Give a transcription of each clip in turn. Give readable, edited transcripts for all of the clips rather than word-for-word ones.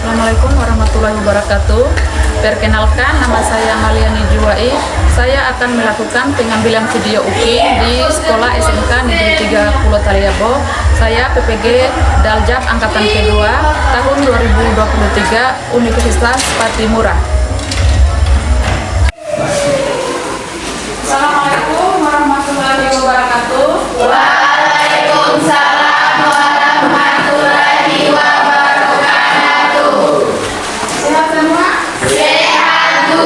Assalamualaikum warahmatullahi wabarakatuh. Perkenalkan, nama saya Maliani Juwai. Saya akan melakukan pengambilan video UKI di Sekolah SMK Negeri 3 Pulau Taliabo. Saya PPG Daljab Angkatan kedua tahun 2023 Universitas Patimura. Assalamualaikum warahmatullahi wabarakatuh. Waalaikumsalam warahmatullahi wabarakatuh. Sehat semua? Sehat, Bu.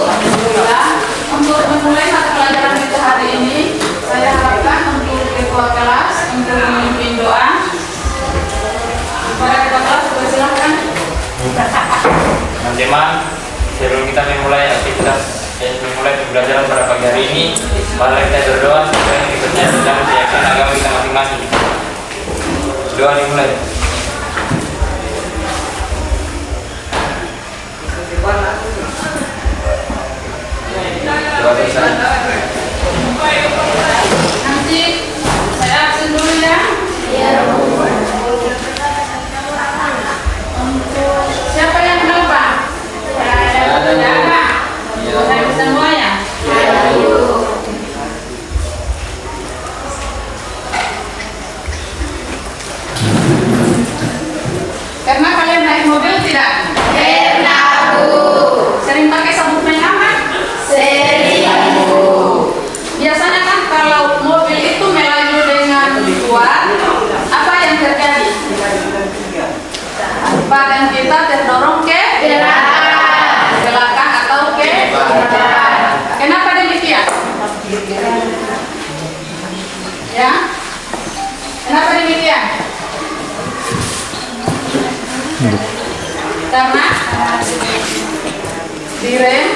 Alhamdulillah. Untuk memulai mata pelajaran kita hari ini, saya harapkan untuk ketua kelas untuk memimpin doa. Kepada ketua kelas, silakan. Teman-teman, sebelum kita memulai pembelajaran pada pagi hari ini, mari kita berdoa supaya kita dalam keyakinan agama kita masing-masing. Doa dimulai. Doa besar. Nanti saya absen dulu ya. Untuk siapa yang lupa? Ada. Saya bisa semuanya. Karena kalian naik mobil tidak? Pernah, Bu. Sering pakai sabuk pengaman? Sering, Bu. Biasanya kan kalau mobil itu melaju dengan kuat, apa yang terjadi? Badan kita terdorong ke belakang atau ke depan. Kenapa demikian? Ya? Kenapa demikian? Karena direm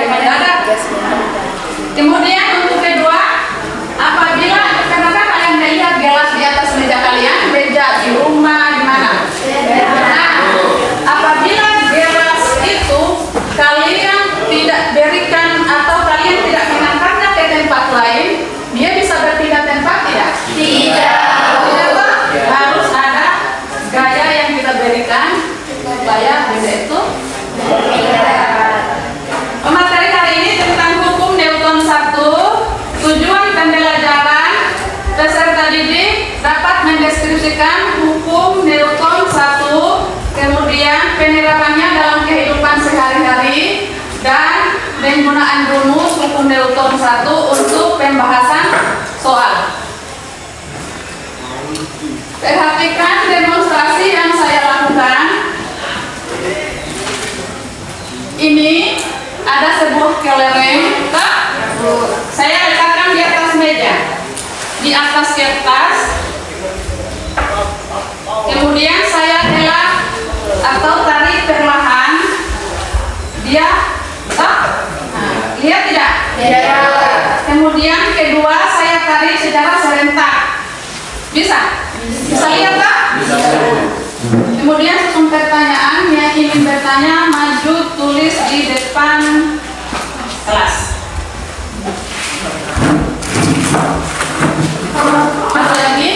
mendadak. Kemudian untuk kedua, apabila karena kalian melihat gelas di atas meja kalian, meja di rumah di mana? Nah, apabila gelas itu kalian tidak berikan atau kalian tidak mengangkatnya ke tempat lain, dia bisa berpindah tempat tidak? Tidak. Tidak, Pak. Harus ada gaya yang kita berikan supaya benda itu materi hari ini tentang hukum Newton 1. Tujuan pembelajaran peserta didik dapat mendeskripsikan hukum Newton 1, kemudian penerapannya dalam kehidupan sehari-hari, dan penggunaan rumus hukum Newton 1 untuk pembahasan soal. Perhatikan demonstrasi yang saya lakukan. Ini ada sebuah kelereng, Kak. Saya letakkan di atas meja, di atas kertas. Kemudian saya helak atau tarik perlahan. Dia, Kak. Nah, lihat tidak? Tidak. Kemudian kedua saya tarik secara serentak. Bisa? Bisa lihat, Kak? Kemudian susun pertanyaan yang ingin bertanya, maju tulis di depan kelas. Maju lagi.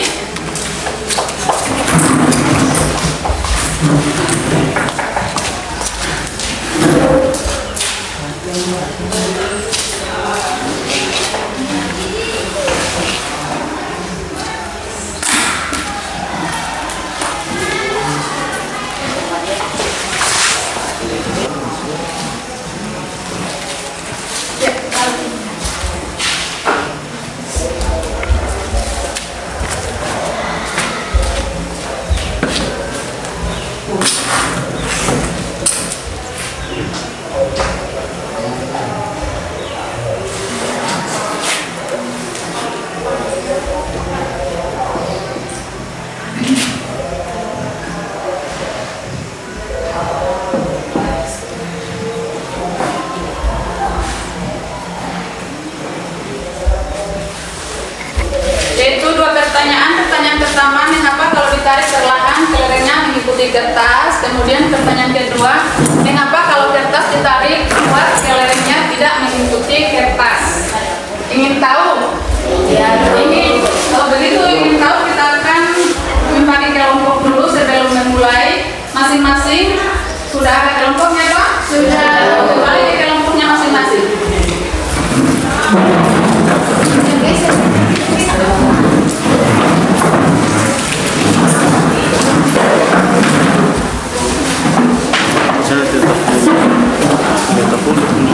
Pertanyaan pertama, mengapa kalau ditarik perlahan kelerengnya mengikuti kertas? Kemudian pertanyaan kedua, mengapa kalau kertas ditarik kuat kelerengnya tidak mengikuti kertas? Ingin tahu? Ya, ingin. Kalau begitu ingin tahu, kita akan membagi kelompok dulu sebelum Masing-masing sudah ada kelompoknya Pak? Sudah. Kembali ke kelompoknya masing-masing. Saya tetap boleh.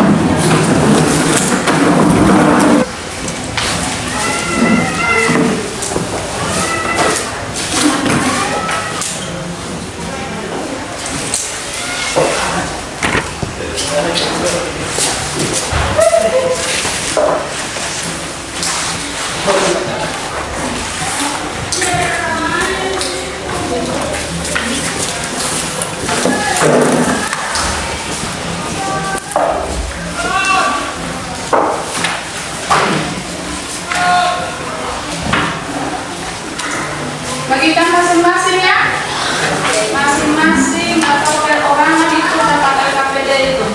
Bagikan masing-masing ya. Masing-masing atau perorangan itu dapat LKPD itu.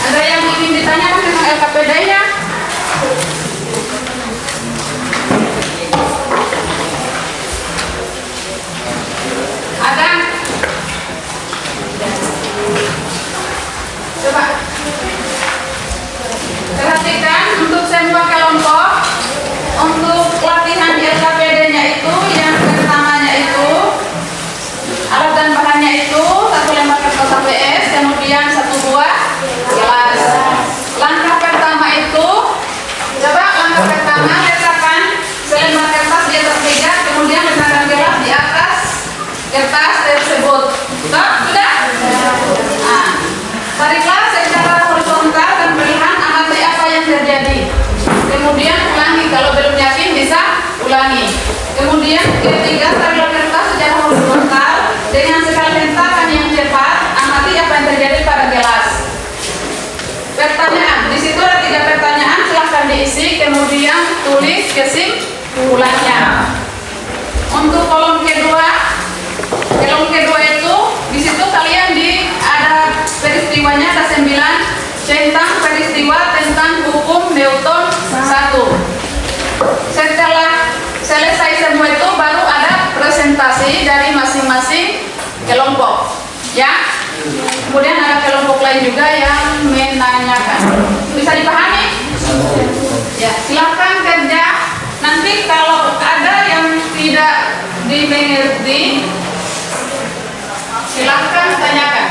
Ada yang ingin ditanyakan tentang LKPD-nya? Ada? Coba perhatikan untuk semua kelompok, untuk latihan di LKPD-nya itu yang pertamanya itu alat dan bahannya itu 1 lembar kertas ABS, kemudian 1 buah gelas. Langkah pertama itu, coba langkah pertama letakkan selembar kertas di atas meja, kemudian letakkan gelas di atas kertas tersebut. Sudah? Nah, tariklah secara horizontal dan perlahan amati apa yang terjadi. Kemudian ulangi, kalau belum yakin bisa ulangi. Kemudian ketiga, tariklah kertas secara horizontal dengan sekali hentakan yang cepat, amati apa yang terjadi pada gelas. Pertanyaan, di situ ada 3 pertanyaan, silahkan diisi, kemudian tulis kesimpulannya. Untuk kolom kedua itu di situ kalian ada peristiwanya ada 9 tentang peristiwa tentang hukum Newton 1. Setelah selesai semua itu baru ada presentasi dari masing-masing kelompok ya. Kemudian ada kelompok lain juga yang menanyakan. Bisa dipahami? Ya, silakan kerja. Nanti kalau ada yang tidak dimengerti, silakan tanyakan.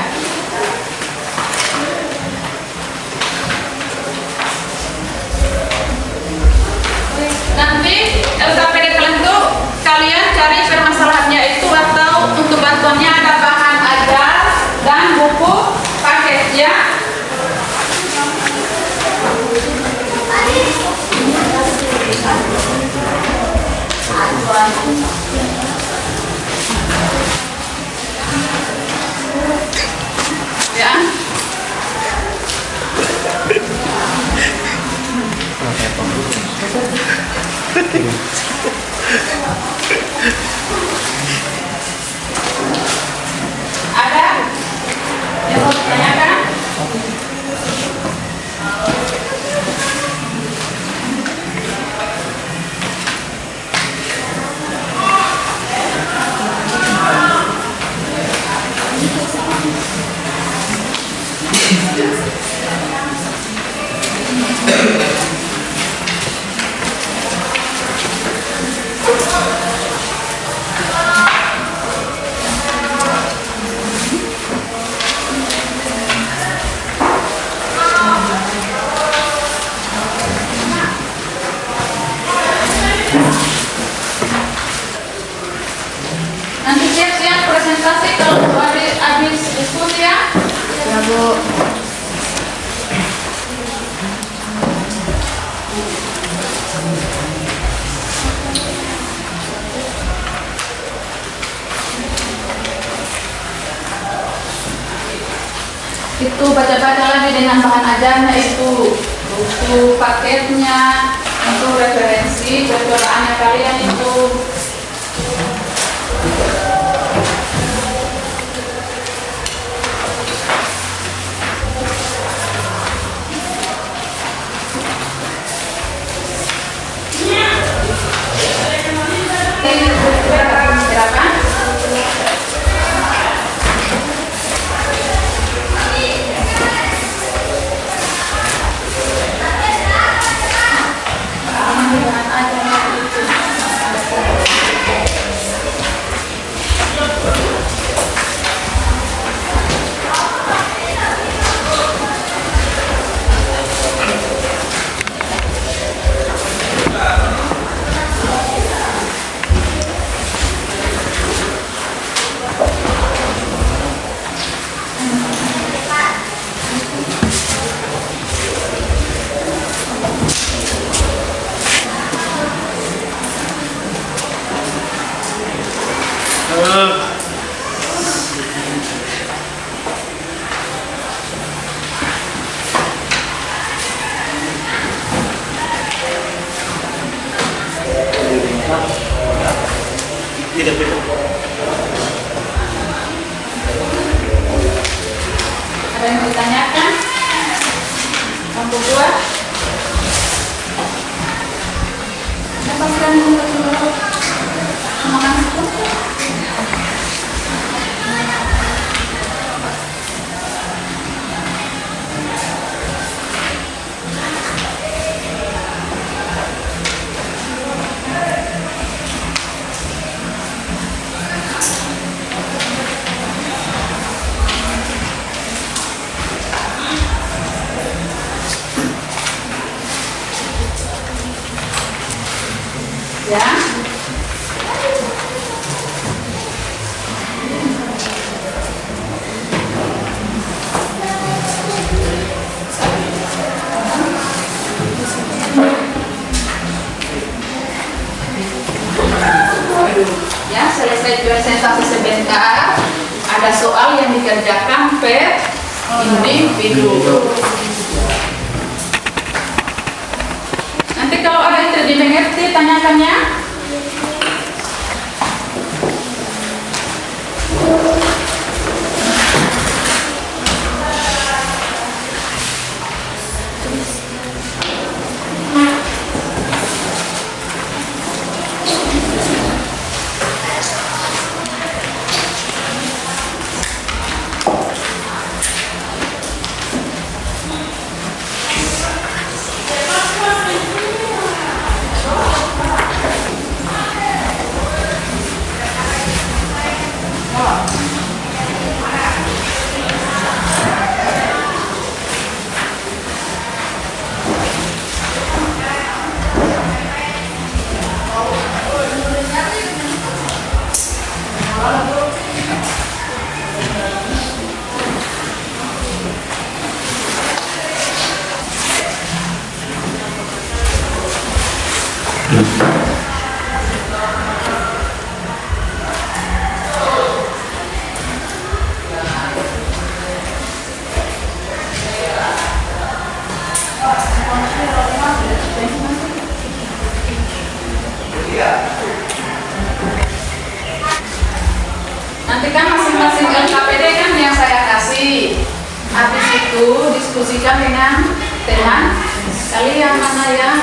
Nanti LKPD kalian itu kalian cari permasalahannya itu atau untuk bantuannya ada bahan ajar dan buku paket ya. Ya. Ada yang mau ditanyakan? Nanti siap-siap presentasi kalau habis diskusi ya. Ya Bu. Itu baca-baca lagi dengan bahan ajarnya itu, buku paketnya, untuk referensi percobaan kalian itu. Ya. Ya, selesai presentasi sebentar. Ada soal yang dikerjakan per individu. Nanti kalau ada yang tidak dimengerti, tanyakannya. Nanti kan masing-masing LKPD kan yang saya kasih. Habis itu diskusikan dengan teman kalian mana yang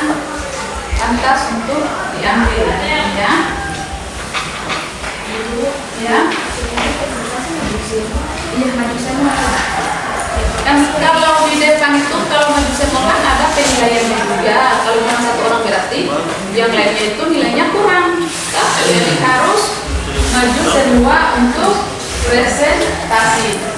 pantas untuk diambil, ya. Ya. Iya, maju semua. Kan kalau di depan itu kalau maju semua kan ada penilaiannya juga. Kalau cuma satu orang berarti yang lainnya itu nilainya kurang. Jadi harus maju semua untuk presentasi.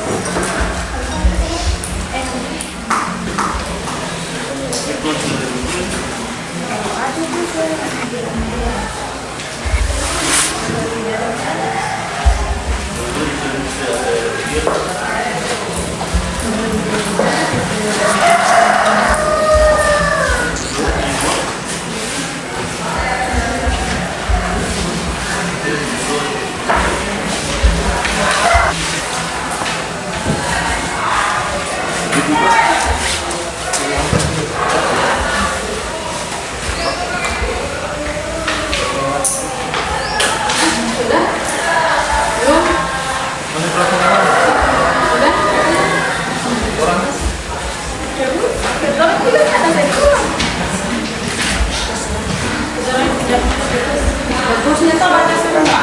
Bagusnya tuh baca semua.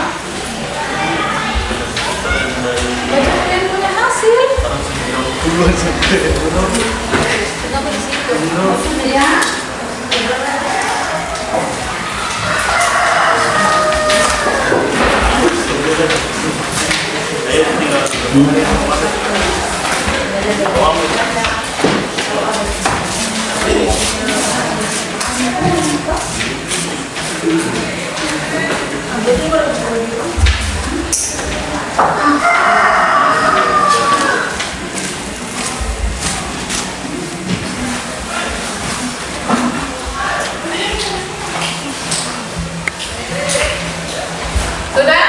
Baca yang punya hasil. Kenapa di situ? Ya. Sudah?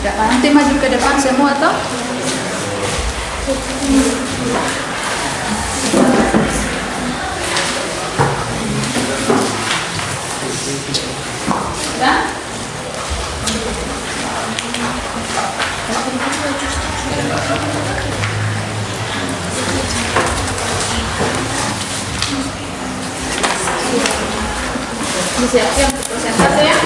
Tidak, nanti maju ke depan semua toh. Ya? Disiapkan untuk presentasi ya.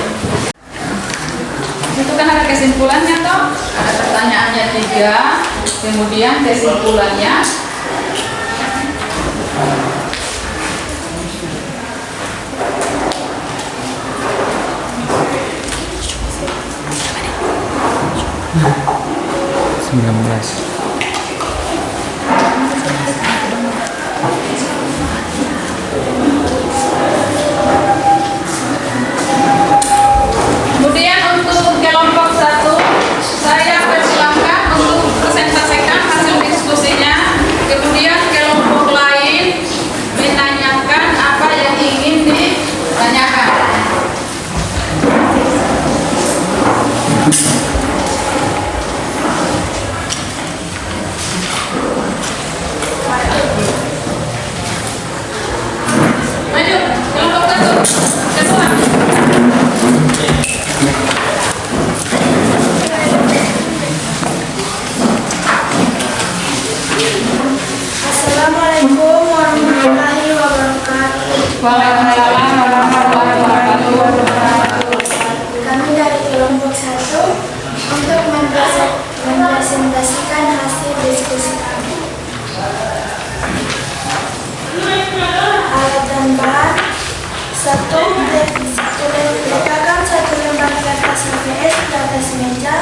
Itu kan ada kesimpulannya toh, ada pertanyaannya 3, kemudian kesimpulannya. Kemudian untuk kelompok 1, saya persilahkan untuk presentasikan hasil diskusinya. Kemudian kelompok lain menanyakan apa yang ingin ditanyakan. Maju, kelompok 1, kesuap. Assalamualaikum warahmatullahi wabarakatuh. Waalaikumsalam warahmatullahi wabarakatuh. Kami dari kelompok 1 untuk mempresentasikan hasil diskusi kami. Alat dan bahan 1. Letakkan 1 lembar kertas HVS di atas meja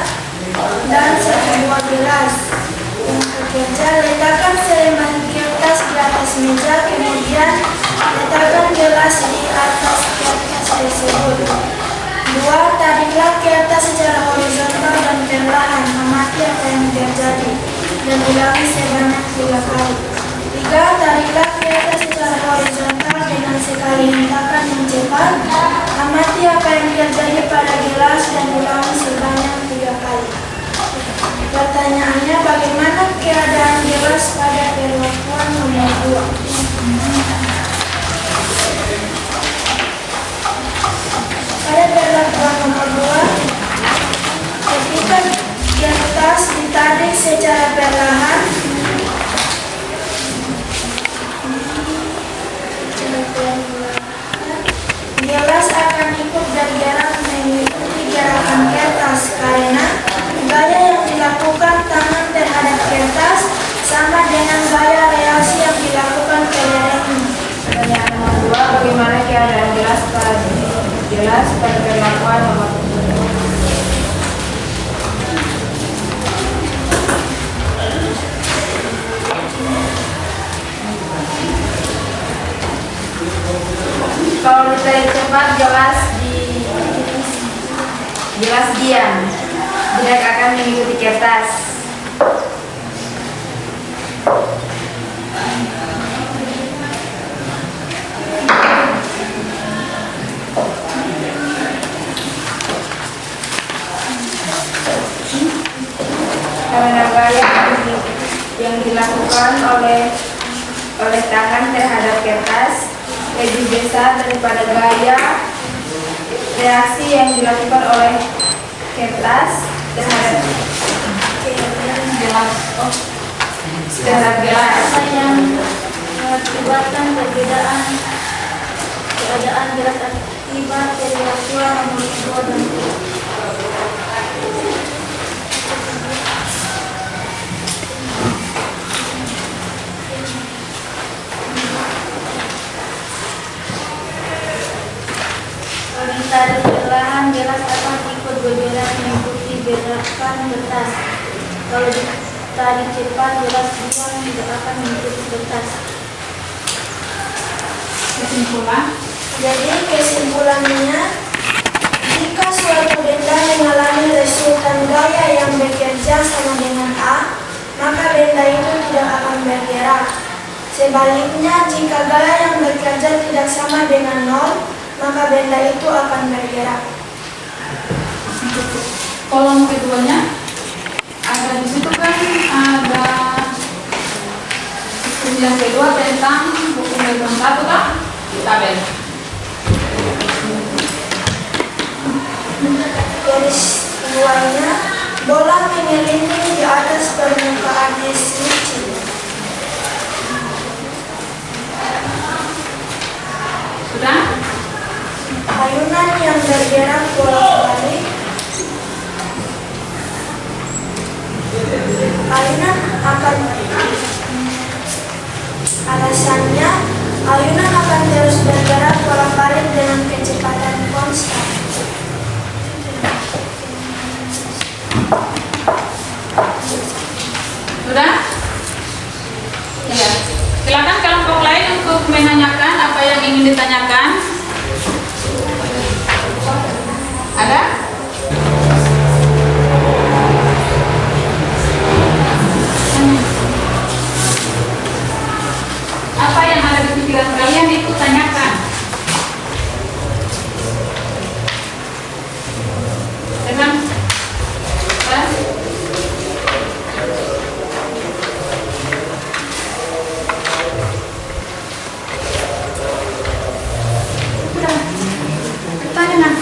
dan 1 buah gelas. Yang ketiga, letakkan selembar kertas di atas meja, kemudian letakkan gelas di atas kertas tersebut. 2. Tariklah kertas secara horizontal dan perlahan, amati apa yang terjadi, dan ulangi sebanyak 3 kali. 3. Tariklah kertas secara horizontal dengan sekali hentakan yang cepat, amati apa yang terjadi pada gelas dan ulangi sebanyak 3 kali. Pertanyaannya, bagaimana keadaan gelas pada perlakuan nomor 2? Pada perlakuan nomor 2, ketika kertas ditarik secara perlahan, gelas akan ikut bergerak mengikuti gerakan kertas karena gaya yang dilakukan tangan terhadap kertas sama dengan gaya reaksi yang dilakukan pelerengan. Pertanyaan nomor 2, bagaimana keadaan gelas pada perlakuan nomor 3? Kalau ditarik cepat, gelas diam, tidak akan mengikuti kertas. Karena gaya yang dilakukan oleh tangan terhadap kertas lebih besar daripada gaya reaksi yang dilakukan oleh kertas terhadap gelas. Apa yang mengakibatkan perbedaan keadaan gelas akibat perlakuan nomor 2 dan 3? Kalau ditarik perlahan, gelas akan ikut bergerak mengikuti gerakan kertas. Kalau ditarik cepat, gelas diam, tidak akan mengikuti kertas. Kesimpulan. Jadi kesimpulannya, jika suatu benda mengalami resultan gaya yang bekerja sama dengan A, maka benda itu tidak akan bergerak. Sebaliknya, jika gaya yang bekerja tidak sama dengan 0, maka benda itu akan bergerak. Kolom keduanya ada di situ kan, ada diskusi yang kedua tentang buku metode 1 kan, tabel. Garis keduanya, bola mengelilingi di atas permukaan es licin. Sudah? Air alasan yang bergerak bolak-balik. Alasannya, ayunan akan terus bergerak bolak-balik dengan kecepatan konstan. Sudah? Ya. Silakan kelompok lain untuk menanyakan apa yang ingin ditanyakan. Ada? Apa yang ada di pikiran kalian itu tanyakan. Dengan pertanyaan.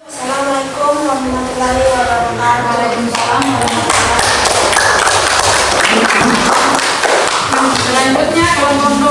Assalamualaikum warahmatullahi wabarakatuh. Waalaikumsalam warahmatullahi wabarakatuh. Selanjutnya kelompok 2.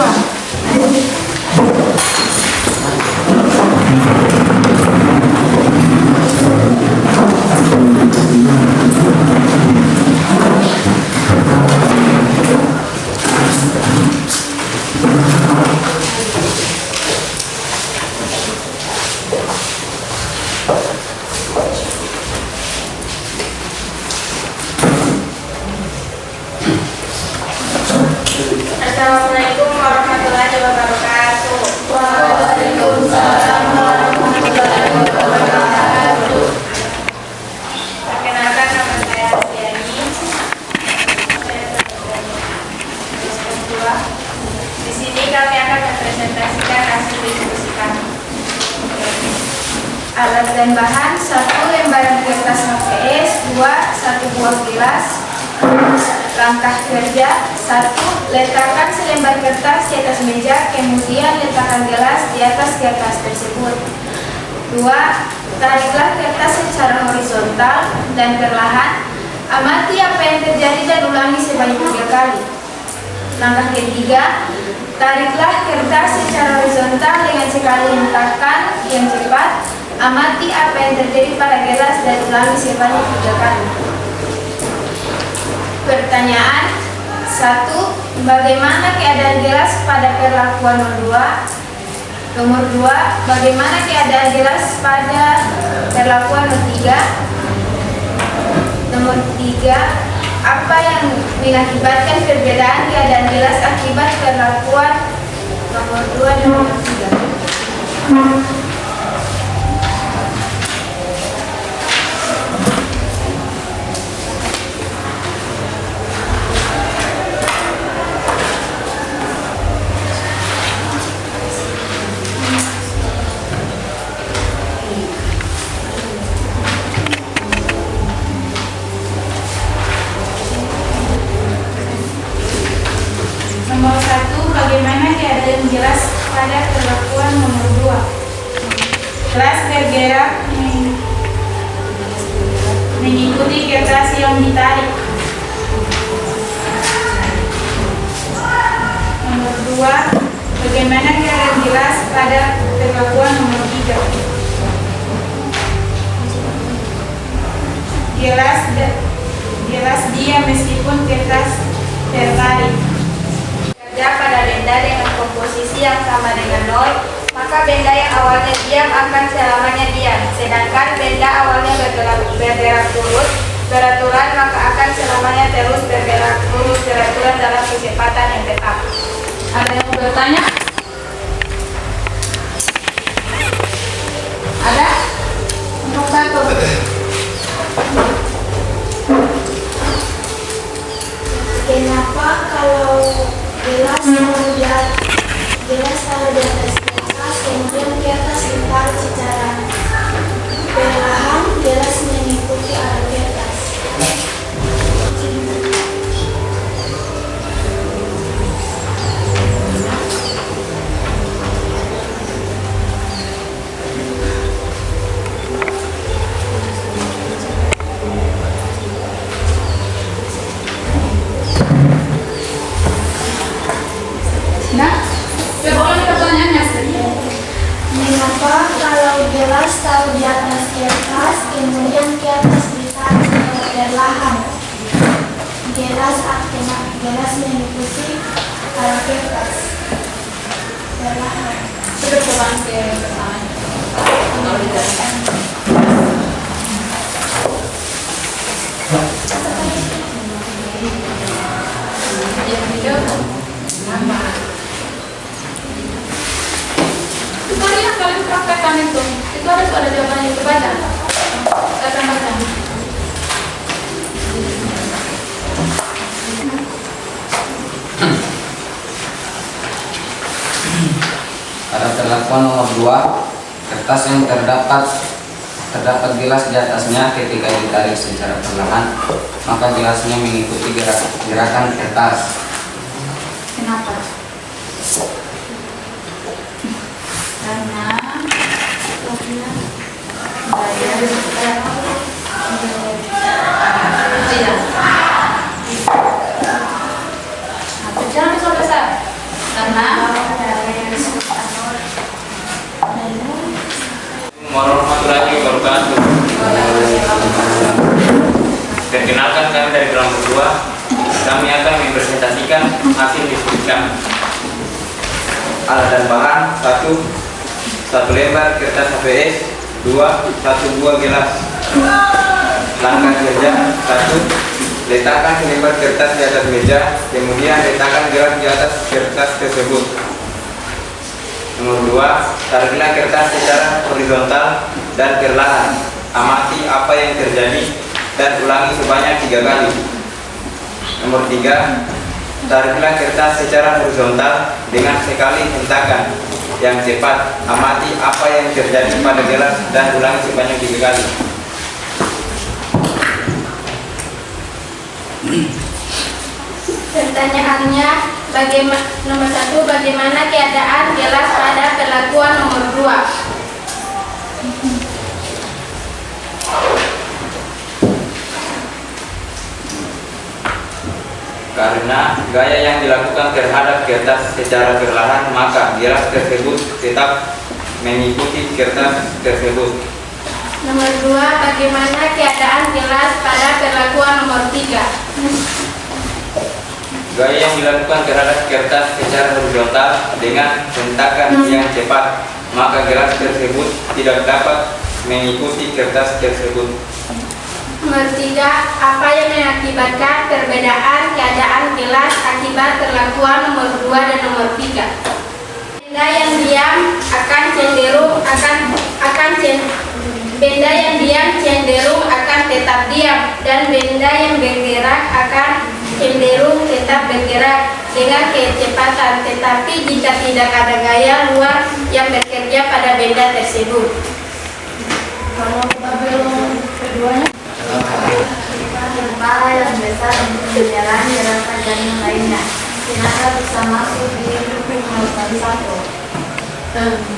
Assalamualaikum warahmatullahi wabarakatuh. Waalaikumsalam warahmatullahi wabarakatuh. Perkenalkan, nama saya Astiani. Di sini kami akan mempresentasikan hasil diskusi kami. Alat dan bahan: 1 lembaran kertas HVS, 2 1 buah gelas. Langkah kerja: 1. Letakkan selembar kertas di atas meja, kemudian letakkan gelas di atas kertas tersebut. 2. Tariklah kertas secara horizontal dan perlahan. Amati apa yang terjadi dan ulangi sebanyak 3 kali. Langkah ketiga, tariklah kertas secara horizontal dengan sekali hentakan yang cepat. Amati apa yang terjadi pada gelas dan ulangi sebanyak 3 kali. Pertanyaan 1. Bagaimana keadaan gelas pada perlakuan nomor 2? Nomor 2. Bagaimana keadaan gelas pada perlakuan nomor 3? Nomor 3. Apa yang mengakibatkan perbedaan keadaan gelas akibat perlakuan nomor 2 dan nomor 3? Nomor 1, bagaimana keadaan gelas pada perlakuan nomor 2? Gelas bergerak mengikuti kertas yang ditarik. Nomor 2, bagaimana keadaan gelas pada perlakuan nomor 3? Gelas diam meskipun kertas tertarik. Kerja pada benda dengan komposisi yang sama dengan 0, maka benda yang awalnya diam akan selamanya diam. Sedangkan benda awalnya bergerak lurus beraturan, maka akan selamanya terus bergerak lurus beraturan dalam kecepatan yang tetap. Ada yang mau bertanya? Ada? Untuk 1. Kenapa kalau gelas taruh di atas kertas, kemudian kertas ditarik secara perlahan, gelas mengikuti arah kertas? gelas taruh di atas kertas, kemudian kertas ditaruh perlahan. Gelas mengikuti arah kertas perlahan. Sudah coba ke pertama. Kalau dijelaskan. Yang video apa? Itu lihat kalian praktekkan itu ada jawabannya, itu baca. Saya akan baca. Pada perlakuan nomor 2, kertas yang terdapat gelas di atasnya ketika ditarik secara perlahan, maka gelasnya mengikuti gerakan kertas. Kenapa? Karena tidak. Jangan besar-besar. Karena warahmatullahi wabarakatuh. Perkenalkan, kami dari kelompok 2. Kami akan mempresentasikan hasil diskusi kami. Alat dan bahan: 1 lembar kertas HVS, 2 1 buah gelas. Langkah kerja: 1. Letakkan selembar kertas di atas meja, kemudian letakkan gelas di atas kertas tersebut. Nomor 2, tariklah kertas secara horizontal dan perlahan. Amati apa yang terjadi dan ulangi sebanyak 3 kali. Nomor 3, tariklah kertas secara horizontal dengan sekali hentakan yang cepat. Amati apa yang terjadi pada gelas dan ulangi sebanyak 3 kali. Pertanyaannya, nomor 1, bagaimana keadaan gelas pada perlakuan nomor 2? Karena gaya yang dilakukan terhadap kertas secara perlahan, maka gelas tersebut tetap mengikuti kertas tersebut. Nomor 2, bagaimana keadaan gelas pada perlakuan nomor 3? Gaya yang dilakukan terhadap kertas secara horizontal dengan hentakan yang cepat, maka gelas tersebut tidak dapat mengikuti kertas tersebut. Nomor 3, apa yang mengakibatkan perbedaan keadaan gelas akibat perlakuan nomor 2 dan nomor 3? Benda yang diam cenderung akan tetap diam, dan benda yang bergerak akan cenderung tetap bergerak dengan kecepatan, tetapi jika tidak ada gaya luar yang bekerja pada benda tersebut. Kalau tabel keduanya, kepala yang besar untuk menyerang gerakan dan yang lainnya, sehingga bisa masuk di buku 1.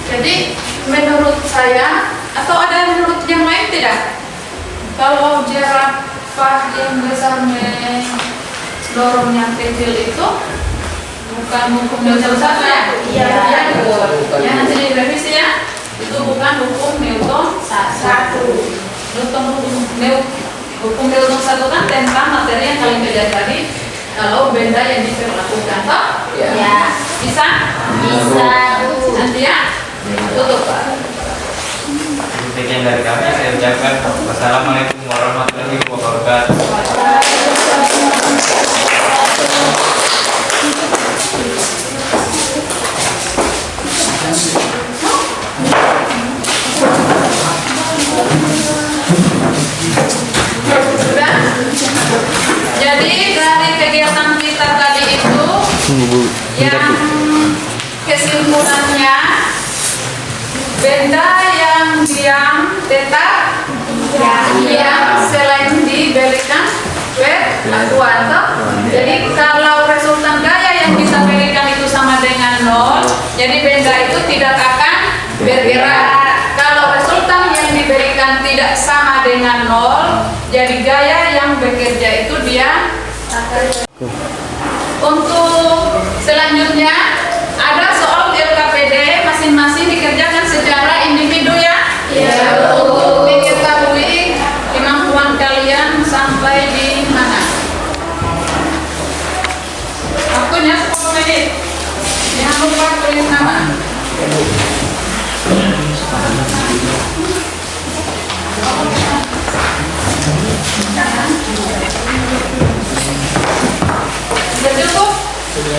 Jadi menurut saya, atau ada menurut yang lain tidak? Kalau jerapah yang besar mendorong yang kecil itu bukan hukum Newton satu ya? Iya. Ya nanti direvisi ya. Itu bukan hukum Newton satu. Hukum Newton satu kan tentang materi yang kalian pelajari kalau benda yang diperlakukan, toh? Ya. Bisa? Bisa. Nanti ya. Tutup, Pak. Sekian dari kami, saya ucapkan wassalamualaikum warahmatullahi wabarakatuh. kemampuan toh. Jadi kalau resultan gaya yang kita berikan itu sama dengan 0, jadi benda itu tidak akan bergerak. Kalau resultan yang diberikan tidak sama dengan 0, jadi gaya yang bekerja itu dia. Untuk selanjutnya ada soal LKPD, masing-masing dikerjakan secara individu ya. Untuk diketahui kemampuan kalian sampai di mana. Waktunya 10 menit. Jangan lupa tulis nama. Sudah cukup? Sudah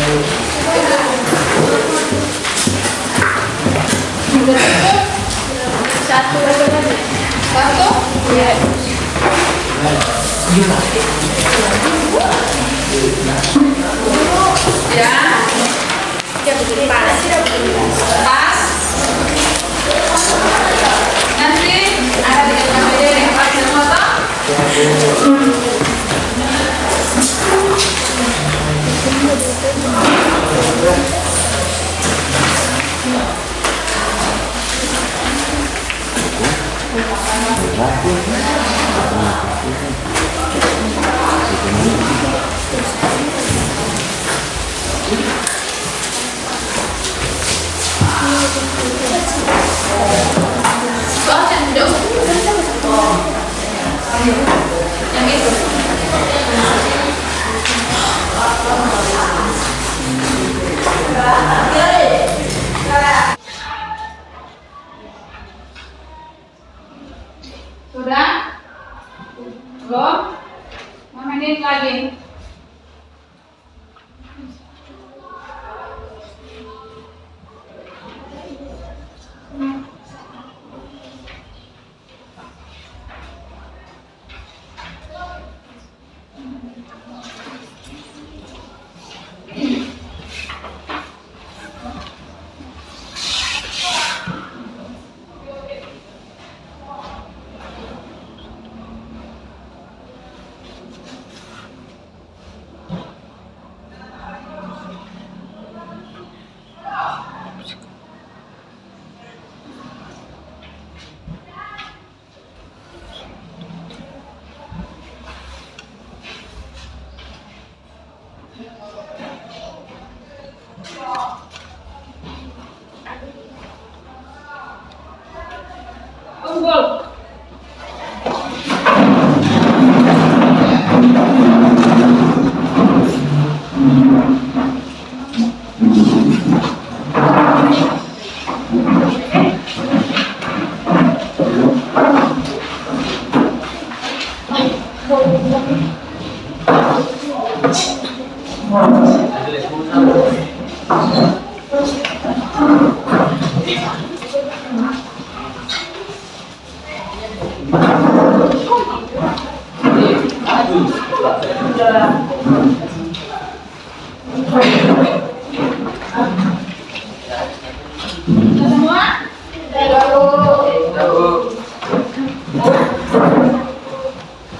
cukup? Satu? Iya. Ya. Pas. Nanti ada di LKPD yang pas semua toh? Yang itu. Sudah? Belum? 5 menit lagi. Unggul. Semua?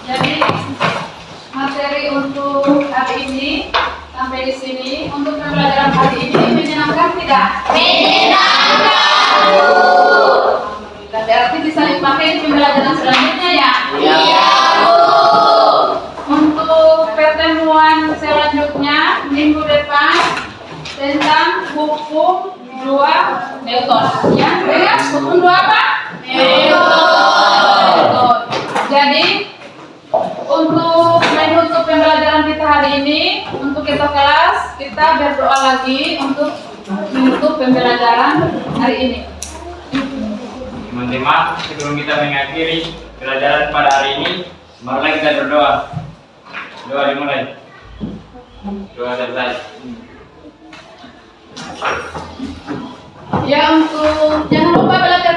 Jadi materi untuk hari ini sampai di sini. Untuk pembelajaran hari ini menyenangkan tidak? Menyenangkan. Dan berarti bisa dipakai di pembelajaran selanjutnya ya? Iya. Untuk pertemuan selanjutnya minggu depan tentang hukum 2 Newton. Ya, ingat hukum 2 apa? Newton. Jadi untuk menutup pembelajaran kita hari ini, untuk kita kelas, kita berdoa lagi untuk menutup pembelajaran hari ini. Teman-teman, sebelum kita mengakhiri pelajaran pada hari ini, marilah kita berdoa. Doa dimulai. Doa selesai. Ya, untuk jangan lupa belajar